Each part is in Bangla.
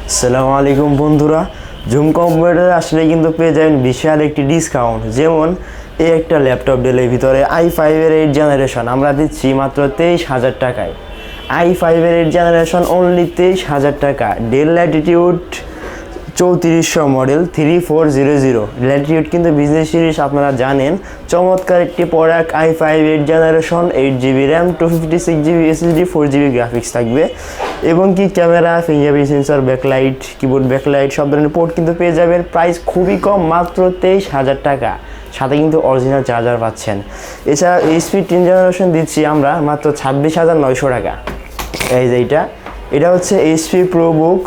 আসসালামু আলাইকুম বন্ধুরা, জুম কম্পিউটারে আসলে কিন্তু পেয়ে যাবেন বিশাল একটি ডিসকাউন্ট। যেমন এই একটা ল্যাপটপ ডেলের ভিতরে i5-এর 8 জেনারেশন আমরা দিচ্ছি মাত্র 23,000 টাকায়। i5-এর 8 জেনারেশন অনলি 23,000 টাকা। ডেল ল্যাটিটিউড 3400 মডেল 3400 ল্যাটিটিউড কিন্তু বিজনেস সিরিজ আপনারা জানেন। চমৎকার একটি product i5 8 generation, 8GB RAM, 256GB SSD, 4GB graphics থাকবে এবং কি camera, fingerprint sensor, backlight, keyboard backlight সব ধরনের পোর্ট কিন্তু পেয়ে যাবেন। প্রাইস খুবই কম, মাত্র 23,000 টাকা। সাথে কিন্তু অরিজিনাল চার্জার পাচ্ছেন। এছাড়া HP 10 জেনারেশন দিচ্ছি আমরা মাত্র 26,900 টাকা। এই যে এটা হচ্ছে HP ProBook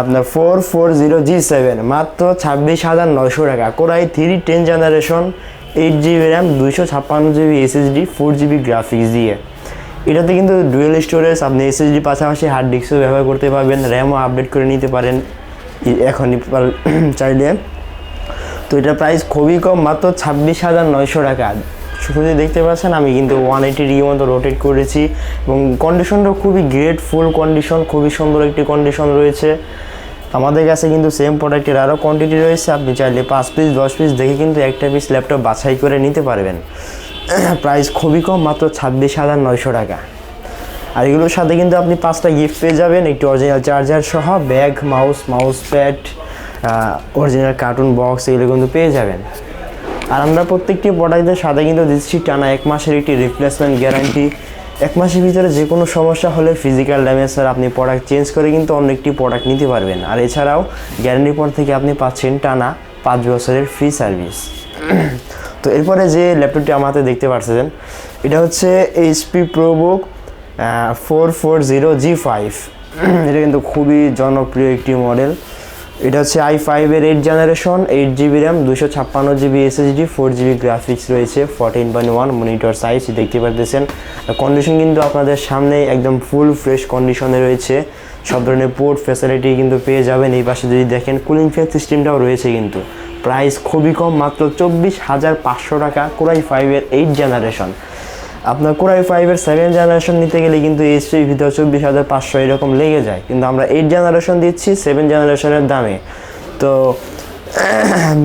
আপনার 440G7 মাত্র 26,900 টাকা। Core i 3 10 generation, 8GB RAM, 256GB SSD, 4GB graphics দিয়ে। এটাতে কিন্তু ডুয়েল স্টোরেজ, আপনি SSD পাশাপাশি হার্ড ডিস্কও ব্যবহার করতে পারবেন, র্যামও আপডেট করে নিতে পারেন এখনই চাইলে। তো এটার প্রাইস খুবই কম, মাত্র 26,900 টাকা। শুধু দেখতে পাচ্ছেন আমি কিন্তু 180 ডিগ্রি মতো রোটেট করেছি এবং কন্ডিশনটা খুবই গ্রেট, ফুল কন্ডিশন, খুবই সুন্দর একটি কন্ডিশন রয়েছে। আমাদের কাছে কিন্তু সেম প্রোডাক্টের আরও কোয়ান্টিটি রয়েছে, আপনি চাইলে 5 পিস 10 পিস দেখে কিন্তু একটা পিস ল্যাপটপ বাছাই করে নিতে পারবেন। প্রাইস খুবই কম, মাত্র 26,900 টাকা। আর এগুলোর সাথে কিন্তু আপনি 5টা গিফট পেয়ে যাবেন, একটি অরিজিনাল চার্জার সহ, bag, mouse pad, original cartoon box, এগুলো কিন্তু পেয়ে যাবেন। আর আমরা প্রত্যেকটি প্রোডাক্টের সাথে কিন্তু দিচ্ছি টানা 1 মাসের একটি রিপ্লেসমেন্ট গ্যারান্টি। 1 মাসের ভিতরে যে কোনো সমস্যা হলে ফিজিক্যাল ড্যামেজ স্যার আপনি প্রোডাক্ট চেঞ্জ করে কিন্তু অন্য একটি প্রোডাক্ট নিতে পারবেন। আর এছাড়াও গ্যারান্টির পর থেকে আপনি পাচ্ছেন টানা 5 বছরের ফ্রি সার্ভিস। তো এরপরে যে ল্যাপটপটি আমার হাতে দেখতে পাচ্ছেন, এটা হচ্ছে HP ProBook 440G5। এটা কিন্তু খুবই জনপ্রিয় একটি মডেল। এটা হচ্ছে i5-এর 8 generation, 8GB RAM, 256GB SSD, 4GB graphics রয়েছে, 14.1 মনিটর সাইজ দেখতে পাচ্ছেন। কন্ডিশন কিন্তু আপনাদের সামনে একদম ফুল ফ্রেশ কন্ডিশনে রয়েছে। সব ধরনের পোর্ট ফ্যাসিলিটি কিন্তু পেয়ে যাবেন। এই পাশে যদি দেখেন কুলিং ফ্যান সিস্টেমটাও রয়েছে কিন্তু। প্রাইস খুবই কম, মাত্র 24,500 টাকা। কোরাই 5-এর 8 জেনারেশন। আপনার কোরাই 5-এর 7 জেনারেশন নিতে গেলে কিন্তু HPর ভিতরে 24,500 এরকম লেগে যায়, কিন্তু আমরা 8 জেনারেশন দিচ্ছি 7 জেনারেশনের দামে। তো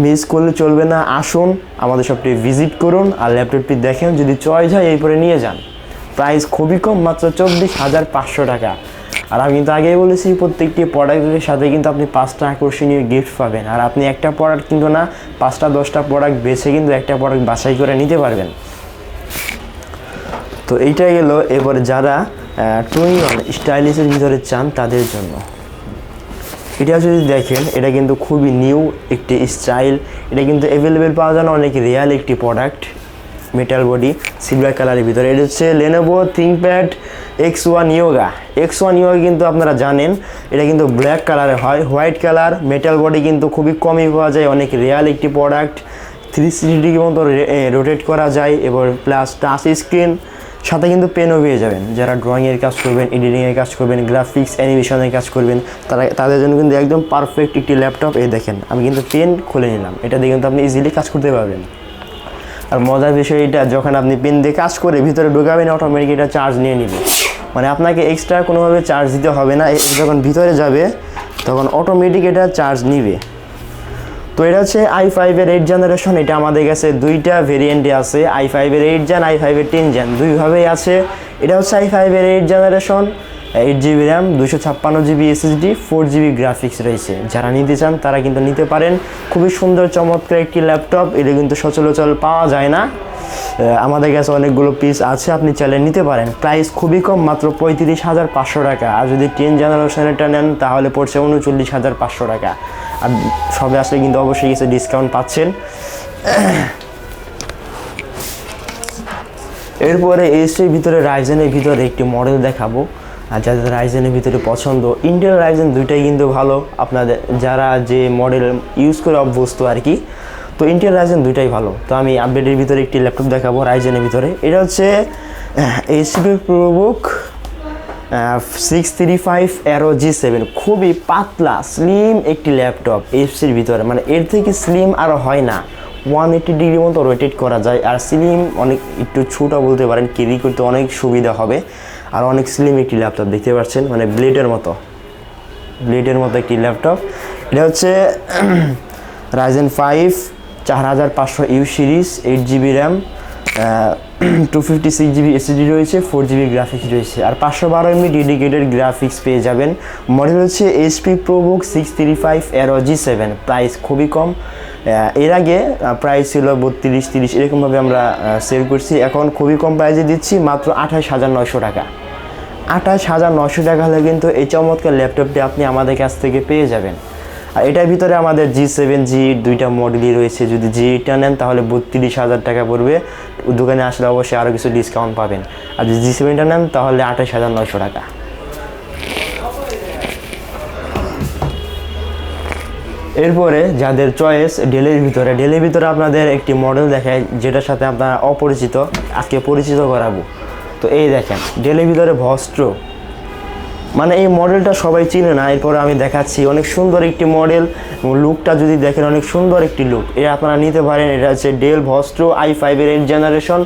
মিস করলে চলবে না, আসুন আমাদের শপটি ভিজিট করুন আর ল্যাপটপটি দেখেন, যদি চয়েস হয় এরপরে নিয়ে যান। প্রাইস খুবই কম, মাত্র 24,500 টাকা। আর আমি কিন্তু আগেই বলেছি প্রত্যেকটি প্রোডাক্টের সাথে কিন্তু আপনি 5টা আকর্ষণীয় গিফট পাবেন। আর আপনি একটা প্রোডাক্ট কিন্তু না, 5টা 10টা প্রোডাক্ট বেছে কিন্তু একটা প্রোডাক্ট বাছাই করে নিতে পারবেন। তো এইটাই গেল। এবার যারা টুইন স্টাইলিশের ভিতরে চান তাদের জন্য এটা যদি দেখেন, এটা কিন্তু খুবই নিউ একটি স্টাইল। এটা কিন্তু অ্যাভেলেবেল পাওয়া যায় না, অনেক রিয়াল একটি প্রোডাক্ট। মেটাল বডি, সিলভার কালারের ভিতরে। এটা হচ্ছে Lenovo ThinkPad X1 Yoga। X1 Yoga কিন্তু আপনারা জানেন এটা কিন্তু ব্ল্যাক কালারে হয়, হোয়াইট কালার, মেটাল বডি কিন্তু খুবই কমই পাওয়া যায়, অনেক রিয়াল একটি প্রোডাক্ট। 360 ডিগ্রি মতো রোটেট করা যায় এবং প্লাস টাচ স্ক্রিন, সাথে কিন্তু পেনও পেয়ে যাবেন। যারা ড্রয়িংয়ের কাজ করবেন, এডিটিংয়ের কাজ করবেন, গ্রাফিক্স অ্যানিমেশনের কাজ করবেন, তাদের জন্য কিন্তু একদম পারফেক্ট একটি ল্যাপটপ। এই দেখেন আমি কিন্তু পেন খুলে নিলাম, এটা দিয়ে কিন্তু আপনি ইজিলি কাজ করতে পারবেন। আর মজার বিষয় এটা, যখন আপনি পেন দিয়ে কাজ করে ভিতরে ঢোকাবেন অটোমেটিক এটা চার্জ নিয়ে নেবে, মানে আপনাকে এক্সট্রা কোনোভাবে চার্জ দিতে হবে না। যখন ভিতরে যাবে তখন অটোমেটিক এটা চার্জ নিবে। তো এটা হচ্ছে i5-এর 8 জেনারেশন। এটা আমাদের কাছে 2টা ভেরিয়েন্টে আছে, i5-এর 8 জেন, i5-এর 10 জেন, দুইভাবেই আছে। এটা হচ্ছে i5-এর 8 generation, 8GB RAM, 256GB SSD, 4GB graphics রয়েছে। যারা নিতে চান তারা কিন্তু নিতে পারেন। খুবই সুন্দর চমৎকার একটি ল্যাপটপ, এটা কিন্তু সচরাচর পাওয়া যায় না, আমাদের কাছে অনেকগুলো পিস আছে, আপনি চাইলে নিতে পারেন। প্রাইস খুবই কম, মাত্র 35,500 টাকা। আর যদি 10 জেনারেশনেরটা নেন তাহলে পড়ছে 39,500 টাকা। আর সবে আসলে কিন্তু অবশ্যই কিছু ডিসকাউন্ট পাচ্ছেন। এরপরে এসির ভিতরে রাইজেনের ভিতরে একটি মডেল দেখাবো। আর যাদের রাইজেনের ভিতরে পছন্দ, ইন্টেল রাইজেন দুইটাই কিন্তু ভালো, আপনাদের যারা যে মডেল ইউজ করে অভ্যস্ত আর কি। তো ইন্টেল রাইজেন দুইটাই ভালো। তো আমি আপডেটের ভিতরে একটি ল্যাপটপ দেখাবো রাইজেনের ভিতরে। এটা হচ্ছে HP ProBook 635 Aero G7। খুবই পাতলা স্লিম একটি ল্যাপটপ HPর ভিতরে, মানে এর থেকে স্লিম আর হয় না। 180 ডিগ্রি মতো রোটেট করা যায়, আর স্লিম অনেক একটু ছোটো বলতে পারেন, ক্যারি করতে অনেক সুবিধা হবে। আর অনেক স্লিম একটি ল্যাপটপ দেখতে পাচ্ছেন, মানে ব্লেডের মতো। ব্লেডের মতো একটি ল্যাপটপ। এটা হচ্ছে Ryzen 5 4500U series, 8GB RAM, 256GB SSD রয়েছে, 4GB গ্রাফিক্স রয়েছে, আর 512 MB ডেডিকেটেড গ্রাফিক্স পেয়ে যাবেন। মডেল হচ্ছে HP ProBook 635 Aero G7। Price খুবই কম। এর আগে প্রাইস ছিল 32-30 এরকমভাবে আমরা সেল করছি, এখন খুবই কম প্রাইসে দিচ্ছি, মাত্র 28,900 টাকা। 28,900 টাকা হলে কিন্তু এই চমৎকার ল্যাপটপটি আপনি আমাদের কাছ থেকে পেয়ে যাবেন। আর এটার ভিতরে আমাদের G7 G8 দুইটা মডেলই রয়েছে। যদি G8টা নেন তাহলে 32,000 টাকা পড়বে, দোকানে আসলে অবশ্যই আরও কিছু ডিসকাউন্ট পাবেন। আর যদি G7টা নেন তাহলে 28,900 টাকা। এরপরে যাদের চয়েস ডেলের ভিতরে আপনাদের একটি মডেল দেখায় যেটার সাথে আপনারা অপরিচিত, আজকে পরিচিত করাবো। তো এই দেখেন ডেলের ভিতরে ভস্ট্রো, মানে এই মডেলটা সবাই চিনে না, এরপরে আমি দেখাচ্ছি। অনেক সুন্দর একটি মডেল, লুকটা যদি দেখেন অনেক সুন্দর একটি লুক, এটা আপনারা নিতে পারেন। এটা হচ্ছে ডেল ভস্ট্রো i5-এর 8th generation,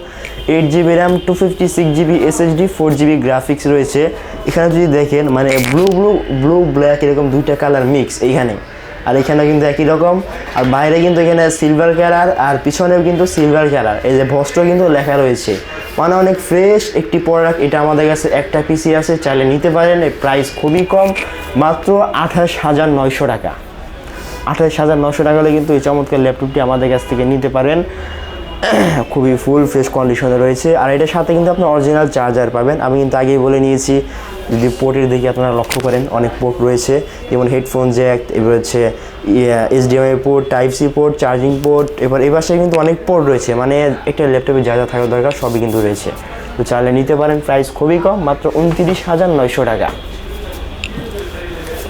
8GB RAM, 256GB SSD, 4GB graphics রয়েছে। এখানে যদি দেখেন মানে ব্লু ব্ল্যাক এরকম দুইটা কালার মিক্স এইখানে, আর এখানে কিন্তু একই রকম, আর বাইরে কিন্তু এখানে সিলভার কালার, আর পিছনেও কিন্তু সিলভার কালার। এই যে ভস্ট্রো কিন্তু লেখা রয়েছে, মানে অনেক ফ্রেশ একটি প্রোডাক্ট। এটা আমাদের কাছে একটা পিসি আছে, চাইলে নিতে পারেন। এই প্রাইস খুবই কম, মাত্র 28,900 টাকা। 28,900 টাকা হলে কিন্তু এই চমৎকার ল্যাপটপটি আমাদের কাছ থেকে নিতে পারেন। খুবই ফুল ফ্রেশ কন্ডিশনে রয়েছে, আর এটার সাথে কিন্তু আপনি অরিজিনাল চার্জার পাবেন। আমি কিন্তু আগেই বলে নিয়েছি, যদি পোর্টের দিকে আপনারা লক্ষ্য করেন অনেক পোর্ট রয়েছে, যেমন হেডফোন জ্যাক, এবার হচ্ছে HDMI port, Type-C port, charging port, এবার এই পাশে কিন্তু অনেক পোর্ট রয়েছে, মানে একটা ল্যাপটপে যা যা থাকা দরকার সবই কিন্তু রয়েছে। তো চাইলে নিতে পারেন, প্রাইস খুবই কম, মাত্র 29,900 টাকা।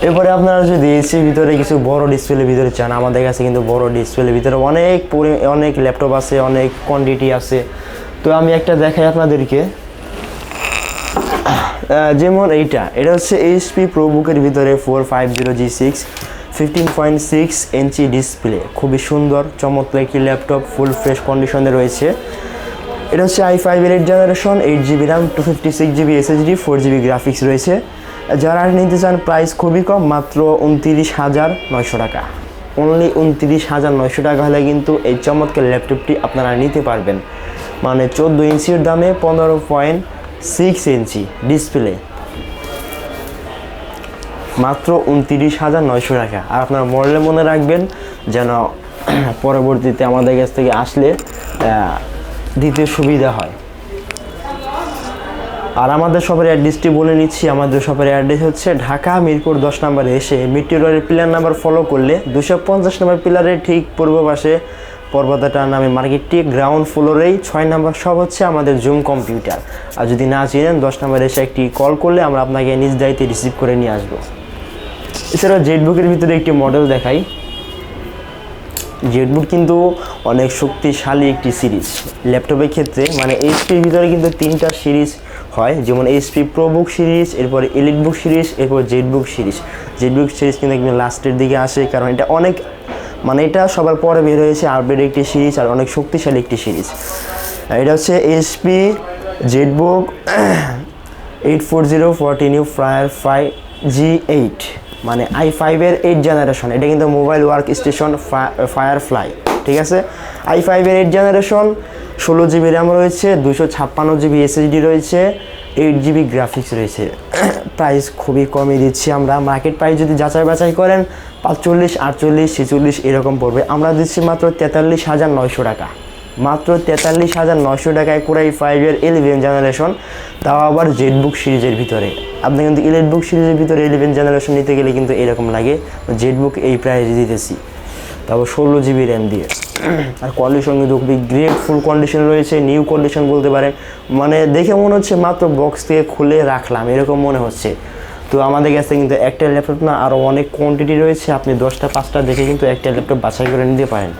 এরপরে আপনারা যদি এসির ভিতরে কিছু বড় ডিসপ্লের ভিতরে চান, আমাদের কাছে কিন্তু বড় ডিসপ্লের ভিতরে অনেক ল্যাপটপ আছে, অনেক কোয়ান্টিটি আছে। তো আমি একটা দেখাই আপনাদেরকে, যেমন এটা হচ্ছে HP ProBook-এর ভিতরে 450G6 15.6 ইঞ্চি ডিসপ্লে, খুবই সুন্দর চমৎকার একটি ল্যাপটপ, ফুল ফ্রেশ কন্ডিশনে রয়েছে। এটা হচ্ছে i5-এর 8th generation, 8GB RAM, 256GB SSD, 4GB graphics রয়েছে। যারা নিতে চান প্রাইস খুবই কম, মাত্র 29,900 টাকা। অনলি 29,900 টাকা হলে কিন্তু এই চমৎকার ল্যাপটপটি আপনারা নিতে পারবেন। মানে 14 ইঞ্চির দামে 15.6 ইঞ্চি ডিসপ্লে, মাত্র 29,900 টাকা। আর আপনারা মডেলে মনে রাখবেন যেন পরবর্তীতে আমাদের কাছ থেকে আসলে দিতে সুবিধা হয়। আর আমাদের শপের অ্যাড্রেসটি বলে নিচ্ছি। আমাদের শপের অ্যাড্রেস হচ্ছে ঢাকা মিরপুর 10 নম্বরে এসে মেট্রো রেলের পিলার নাম্বার ফলো করলে 250 নম্বর পিলারের ঠিক পূর্ব পাশে পর্বতাটা নামে মার্কেটটি, গ্রাউন্ড ফ্লোরেই 6 নম্বর শপ হচ্ছে আমাদের জুম কম্পিউটার। আর যদি না চিনেন 10 নম্বরে এসে একটি কল করলে আমরা আপনাকে নিজ দায়িত্বে রিসিভ করে নিয়ে আসবো। এছাড়া জেটবুকের ভিতরে একটি মডেল দেখাই। জেটবুক কিন্তু অনেক শক্তিশালী একটি সিরিজ ল্যাপটপের ক্ষেত্রে, মানে এইচপির ভিতরে কিন্তু 3টা সিরিজ হয়, যেমন HP ProBook সিরিজ, এরপর EliteBook সিরিজ, এরপর জেটবুক সিরিজ। জেটবুক সিরিজ কিন্তু একদম লাস্টের দিকে আসে, কারণ এটা অনেক মানে এটা সবার পরে বের হয়েছে, আপডেট একটি সিরিজ আর অনেক শক্তিশালী একটি সিরিজ। এটা হচ্ছে HP Jetbook 840 14U Firefly G8, মানে i5-এর 8th জেনারেশন। এটা কিন্তু মোবাইল ওয়ার্ক স্টেশন ফায়ারফ্লাই, ঠিক আছে। i5-এর 8th জেনারেশন, 16GB র্যাম রয়েছে, 256GB SSD রয়েছে, 8GB গ্রাফিক্স রয়েছে। প্রাইস খুবই কমই দিচ্ছি আমরা। মার্কেট প্রাইস যদি যাচাই বাছাই করেন 45, 48, 46 এরকম পড়বে, আমরা দিচ্ছি মাত্র 43,900 টাকা। মাত্র 43,900 টাকায় কোরাই 5-এর 11th জেনারেশন, তাও আবার জেটবুক সিরিজের ভিতরে। আপনি কিন্তু EliteBook সিরিজের ভিতরে 11th জেনারেশন নিতে গেলে কিন্তু এরকম লাগে। জেটবুক এই প্রাইসে দিতেছি, তারপর 16GB র্যাম দিয়ে। আর কন্ডিশন কিন্তু খুবই গ্রেট, ফুল কন্ডিশন রয়েছে, নিউ কন্ডিশন বলতে পারেন। মানে দেখে মনে হচ্ছে মাত্র বক্স থেকে খুলে রাখলাম এরকম মনে হচ্ছে। তো আমাদের কাছে কিন্তু একটা ল্যাপটপ না, আরও অনেক কোয়ান্টিটি রয়েছে, আপনি 10টা 5টা দেখে কিন্তু একটা ল্যাপটপ বাছাই করে নিতে পারেন।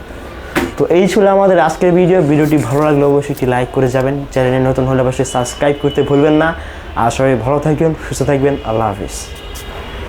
তো এই ছিল আমাদের আজকের ভিডিওটি ভালো লাগলে অবশ্যই একটি লাইক করে যাবেন, চ্যানেলে নতুন হলে অবশ্যই সাবস্ক্রাইব করতে ভুলবেন না। আর সবাই ভালো থাকবেন, সুস্থ থাকবেন, আল্লাহ হাফিজ।